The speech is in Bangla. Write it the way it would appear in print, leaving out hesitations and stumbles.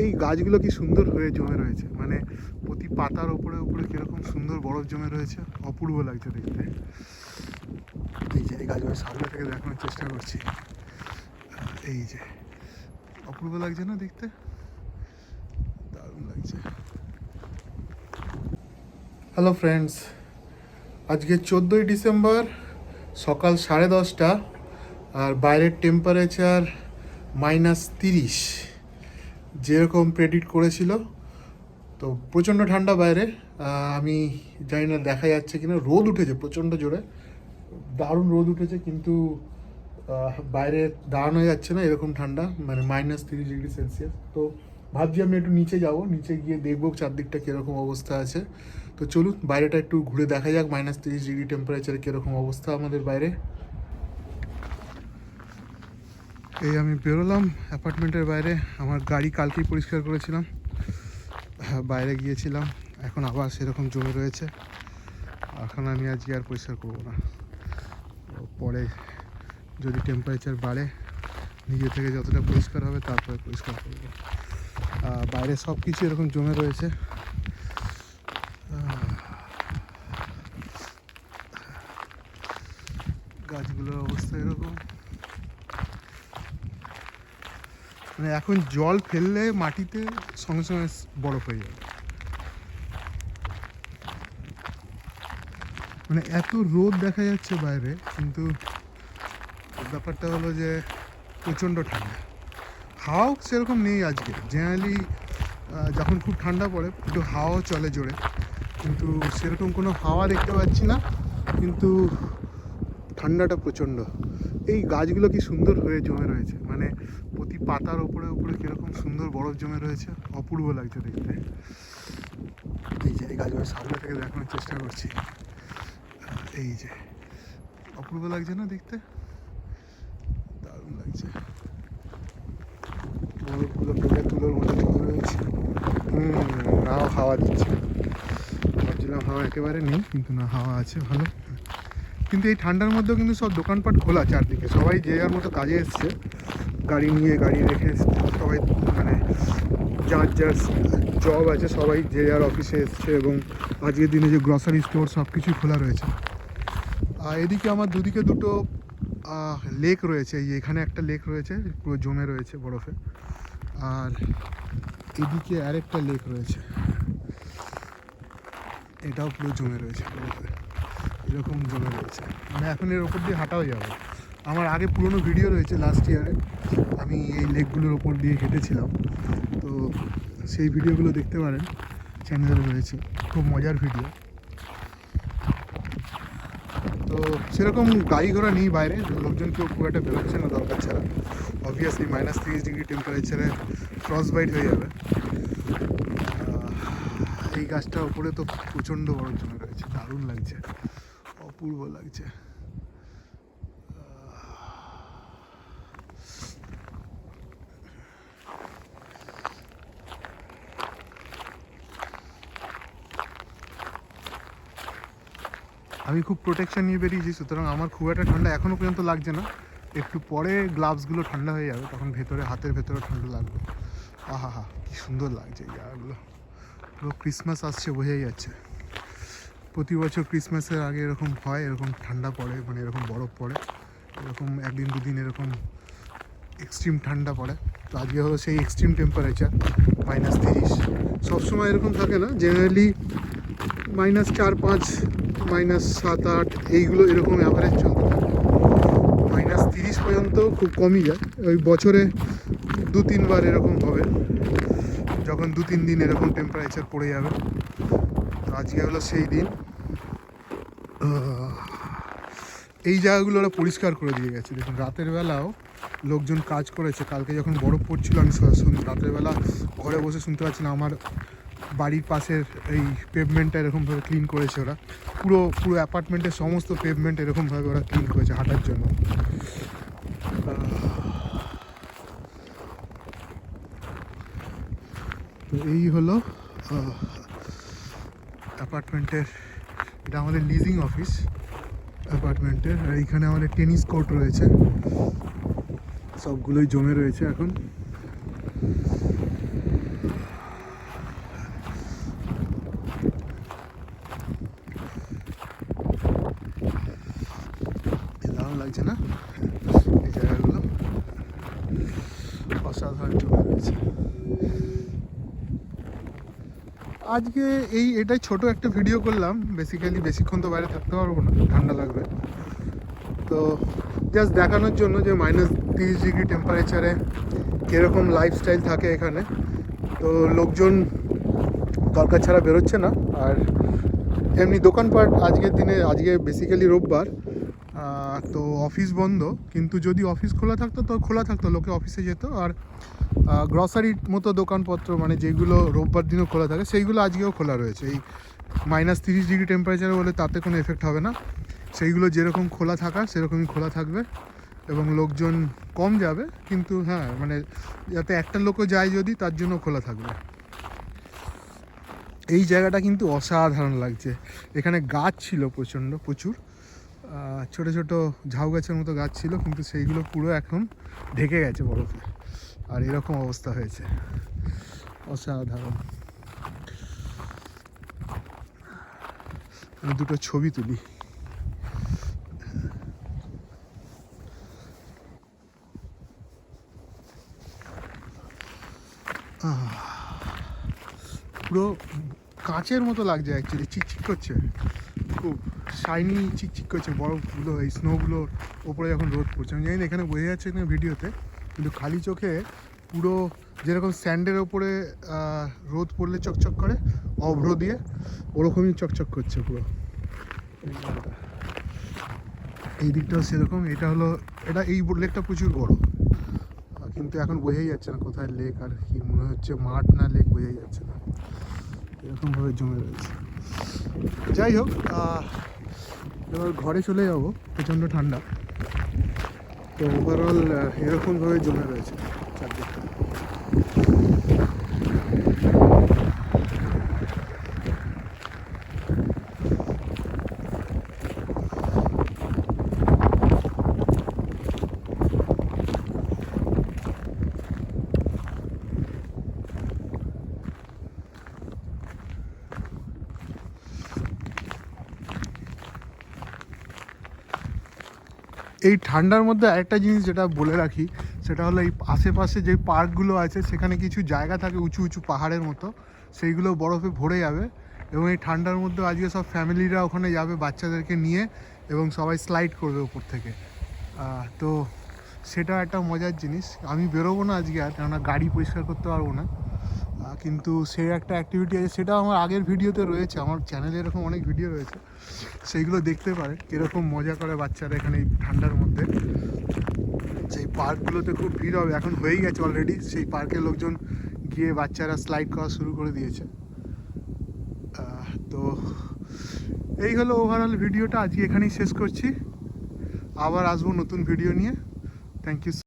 এই গাছগুলো কি সুন্দর হয়ে জমে রয়েছে, মানে প্রতি পাতার ওপরে ওপরে কিরকম সুন্দর বরফ জমে রয়েছে, অপূর্ব লাগছে দেখতে। এই যে এই গাছগুলো সামনে থেকে দেখানোর চেষ্টা করছি, এই যে অপূর্ব লাগছে না দেখতে, দারুণ লাগছে। হ্যালো ফ্রেন্ডস, আজকে 14ই ডিসেম্বর সকাল 10:30, আর বাইরের টেম্পারেচার -30, যেরকম প্রেডিক্ট করেছিল। তো প্রচণ্ড ঠান্ডা বাইরে, আমি জানি না দেখা যাচ্ছে কিনা, রোদ উঠেছে প্রচণ্ড জোরে, দারুণ রোদ উঠেছে, কিন্তু বাইরে দাঁড়ানো যাচ্ছে না, এরকম ঠান্ডা, মানে -30°C। তো ভাবছি আমি একটু নিচে যাব, নিচে গিয়ে দেখবো চারদিকটা কীরকম অবস্থা আছে। তো চলুন বাইরেটা একটু ঘুরে দেখা যাক, -30° টেম্পারেচারে কীরকম অবস্থা আমাদের বাইরে। এই আমি বেরোলাম অ্যাপার্টমেন্টের বাইরে, আমার গাড়ি কালকেই পরিষ্কার করেছিলাম, বাইরে গিয়েছিলাম, এখন আবার সেরকম জমে রয়েছে। এখন আমি আজকে আর পরিষ্কার করবো না, পরে যদি টেম্পারেচার বাড়ে নিজে থেকে যতটা পরিষ্কার হবে তারপরে পরিষ্কার করবো। বাইরে সব কিছু এরকম জমে রয়েছে। গাছগুলোর অবস্থা এরকম, মানে এখন জল ফেললে মাটিতে সঙ্গে সঙ্গে বরফ হয়ে যাবে, মানে এত রোদ দেখা যাচ্ছে বাইরে, কিন্তু ব্যাপারটা হলো যে প্রচণ্ড ঠান্ডা। হাওয়াও সেরকম নেই আজকে, জেনারেলি যখন খুব ঠান্ডা পড়ে একটু হাওয়াও চলে জোরে, কিন্তু সেরকম কোনো হাওয়া দেখতে পাচ্ছি না, কিন্তু ঠান্ডাটা প্রচণ্ড। এই গাছগুলো কি সুন্দর হয়ে জমে রয়েছে, মানে প্রতি পাতার ওপরে ওপরে কীরকম সুন্দর বরফ জমে রয়েছে, অপূর্ব লাগছে দেখতে। এই যে এই গাছগুলো সামনে থেকে দেখানোর চেষ্টা করছি, এই যে অপূর্ব লাগছে না দেখতে, দারুণ লাগছে। বরফগুলো পেলে তুলোর মতো জমে রয়েছে। নাও হাওয়া দিচ্ছে, ভাবছিলাম হাওয়া একেবারে নেই, কিন্তু না, হাওয়া আছে ভালো। কিন্তু এই ঠান্ডার মধ্যেও কিন্তু সব দোকানপাট খোলা চারদিকে, সবাই যে যার মতো কাজে এসছে, গাড়ি নিয়ে, গাড়ি রেখে সবাই, মানে যার যার জব আছে সবাই যে যার অফিসে এসছে, এবং আজকের দিনে যে গ্রসারি স্টোর সব কিছুই খোলা রয়েছে। আর এদিকে আমার দুদিকে দুটো লেক রয়েছে, এই এখানে একটা লেক রয়েছে পুরো জমে রয়েছে বরফে, আর এদিকে আরেকটা লেক রয়েছে, এটাও পুরো জমে রয়েছে বরফে, এরকম জমে রয়েছে, মানে এখন এর ওপর দিয়ে হাঁটাও যাবে। আমার আগে পুরনো ভিডিও রয়েছে, লাস্ট ইয়ারে আমি এই লেকগুলোর ওপর দিয়ে হেঁটেছিলাম, তো সেই ভিডিওগুলো দেখতে পারেন, চ্যানেলে রয়েছে, খুব মজার ভিডিও। তো সেরকম গাড়ি ঘোড়া নেই বাইরে, লোকজন কেউ খুব একটা বেরোচ্ছে না দরকার ছাড়া, অবভিয়াসলি -30° টেম্পারেচারে ফ্রস্ট বাইট হয়ে যাবে। এই গাছটার উপরে তো প্রচণ্ড বরফ জমে রয়েছে, দারুণ লাগছে, অপূর্ব লাগছে। আমি খুব প্রোটেকশন নিয়ে বেরিয়েছি, সুতরাং আমার খুব একটা ঠান্ডা এখনও পর্যন্ত লাগছে না, একটু পরে গ্লাভসগুলো ঠান্ডা হয়ে যাবে, তখন ভেতরে হাতের ভেতরে ঠান্ডা লাগবে। আহা হা, কী সুন্দর লাগছে এই জায়গাগুলো, পুরো ক্রিসমাস আসছে বোঝাই যাচ্ছে। প্রতি বছর ক্রিসমাসের আগে এরকম হয়, এরকম ঠান্ডা পড়ে, মানে এরকম বরফ পড়ে, এরকম একদিন দুদিন এরকম এক্সট্রিম ঠান্ডা পড়ে। তো আজকে হলো সেই এক্সট্রিম টেম্পারেচার, -30। সবসময় এরকম থাকে না, জেনারেলি -4, -5, -7, -8 এইগুলো এরকম অ্যাভারেজ চলতে থাকে। -30 পর্যন্ত খুব কমই যায়, ওই বছরে 2-3 বার এরকম হবে, যখন 2-3 দিন এরকম টেম্পারেচার পড়ে যাবে। তো আজকে হলো সেই দিন। এই জায়গাগুলো ওরা পরিষ্কার করে দিয়ে গেছে, দেখুন রাতের বেলাও লোকজন কাজ করেছে। কালকে যখন বরফ পড়ছিল, আমি রাতের বেলা ঘরে বসে শুনতে পাচ্ছি না, আমার বাড়ির পাশের এই পেভমেন্টটা এরকমভাবে ক্লিন করেছে ওরা, পুরো পুরো অ্যাপার্টমেন্টের সমস্ত পেভমেন্ট এরকমভাবে ওরা ক্লিন করেছে হাঁটার জন্য। তো এই হলো অ্যাপার্টমেন্টের, এটা আমাদের লিজিং অফিস অ্যাপার্টমেন্টের, আর এইখানে আমাদের টেনিস কোর্ট রয়েছে, সবগুলোই জমে রয়েছে এখন। আজকে এটাই ছোট একটা ভিডিও করলাম। বেসিক্যালি বেশিক্ষণ তো বাইরে থাকতে পারবো না, ঠান্ডা লাগবে। তো জাস্ট দেখানোর জন্য যে -30 ডিগ্রি টেম্পারেচারে কীরকম লাইফস্টাইল থাকে এখানে। তো লোকজন দরকার ছাড়া বেরোচ্ছে না। আর এমনি দোকানপাট আজকের দিনে, আজকে বেসিক্যালি রোববার, তো অফিস বন্ধ। কিন্তু যদি অফিস খোলা থাকতো তো খোলা থাকতো, লোকে অফিসে যেত। আর গ্রসারির মতো দোকানপত্র মানে যেগুলো রোববার দিনও খোলা থাকে সেইগুলো আজকেও খোলা রয়েছে। এই -30 ডিগ্রি টেম্পারেচারে বলে তাতে কোনো এফেক্ট হবে না। সেইগুলো যেরকম খোলা থাকার সেরকমই খোলা থাকবে এবং লোকজন কম যাবে। কিন্তু হ্যাঁ, মানে যাতে একটা লোকও যায় যদি, তার জন্য খোলা থাকবে। এই জায়গাটা কিন্তু অসাধারণ লাগছে। এখানে গাছ ছিল প্রচুর ছোট ছোট ঝাউ গাছের মতো গাছ ছিল, কিন্তু সেইগুলো পুরো এখন ঢেকে গেছে বরফে। আর এরকম অবস্থা হয়েছে, অসাধারণ। আমি দুটো ছবি তুলি। পুরো কাঁচের মতো লাগছে অ্যাকচুয়ালি, চিকচিক করছে, খুব শাইনি চিকচিক করছে বরফগুলো, এই স্নোগুলোর ওপরে যখন রোদ পড়ছে। আমি জানি না এখানে বোঝা যাচ্ছে না ভিডিওতে, কিন্তু খালি চোখে পুরো যেরকম স্যান্ডের ওপরে রোদ পড়লে চকচক করে অভ্র দিয়ে, ওরকমই চকচক করছে পুরো। এই দিকটাও সেরকম। এই লেকটা প্রচুর বড়, কিন্তু এখন বোঝাই যাচ্ছে না কোথায় লেক আর কি, মনে হচ্ছে মাঠ না লেক বোঝাই যাচ্ছে না, এরকমভাবে জমে রয়েছে। যাই হোক, এবার ঘরে চলে যাবো, প্রচণ্ড ঠান্ডা। তো ওভারঅল এরকমভাবে জমে রয়েছে চারদিকটা। এই ঠান্ডার মধ্যে আরেকটা জিনিস যেটা বলে রাখি, সেটা হলো এই আশেপাশে যে পার্কগুলো আছে সেখানে কিছু জায়গা থাকে উঁচু উঁচু পাহাড়ের মতো, সেইগুলো বরফে ভরে যাবে। এবং এই ঠান্ডার মধ্যে আজকে সব ফ্যামিলিরা ওখানে যাবে বাচ্চাদেরকে নিয়ে, এবং সবাই স্লাইড করবে ওপর থেকে। তো সেটা একটা মজার জিনিস। আমি বেরোবো না আজকে আর, কেননা গাড়ি পরিষ্কার করতে পারবো না। কিন্তু সেই একটা অ্যাক্টিভিটি আছে, সেটা আমার আগের ভিডিওতে রয়েছে, আমার চ্যানেলে এরকম অনেক ভিডিও রয়েছে, সেইগুলো দেখতে পারেন কীরকম মজা করে বাচ্চারা এখানে এই ঠান্ডার মধ্যে। সেই পার্কগুলোতে খুব ভিড় হবে, এখন হয়েই গেছে অলরেডি। সেই পার্কের লোকজন গিয়ে বাচ্চারা স্লাইড করা শুরু করে দিয়েছে। তো এই হলো ওভারঅল ভিডিওটা, আজকে এখানেই শেষ করছি। আবার আসবো নতুন ভিডিও নিয়ে। Thank you.